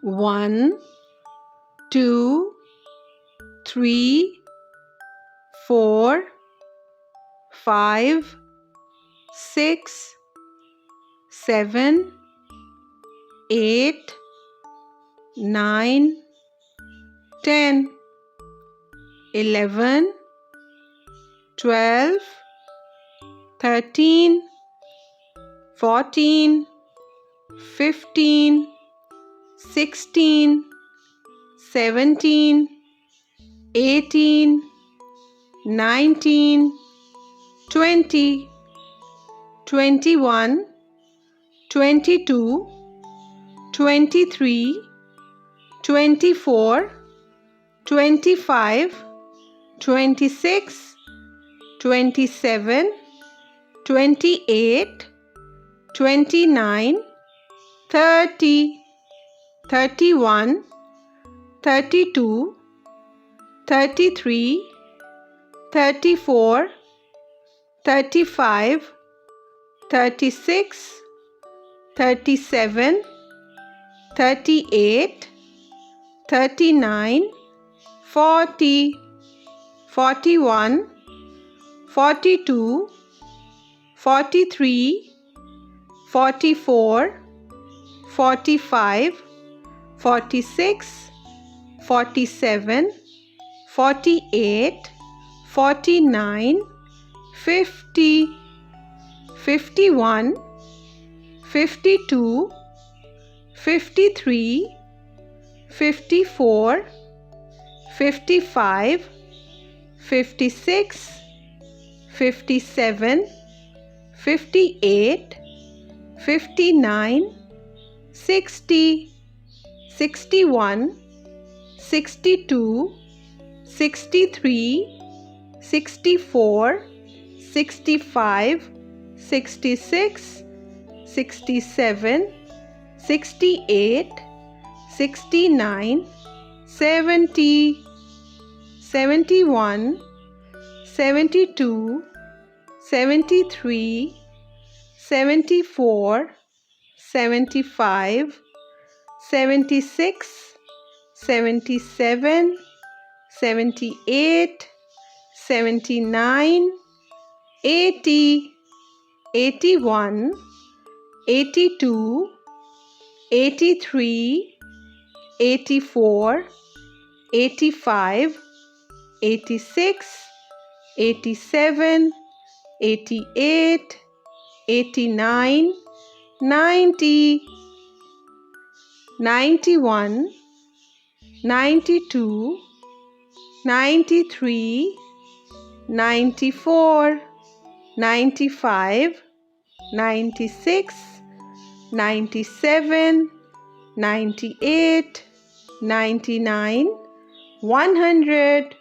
1, 2, 3, 4, 5, 6, 7, 8, 9, 10, 11, 12, 13, 14, 15, 16, 17, 18, 19, 20, 21, 22, 23, 24, 25, 26, 27, 28, 29, 30, 31, 32, 33, 34, 35, 36, 37, 38, 39, 40, 41, 42, 43, 44, 45, 46, 47, 48, 49, 50, 51, 52, 53, 54, 55, 56, 57, 58, 59, 60, 61, 62, 63, 64, 65, 66, 67, 68, 69, 70, 71, 72, 73, 74, 75, 76, 77, 78, 79, 80, 81, 82, 83, 84, 85, 86, 87, 88, 89, 90, 91, 92, 93, 94, 95, 96, 97, 98, 99, 100.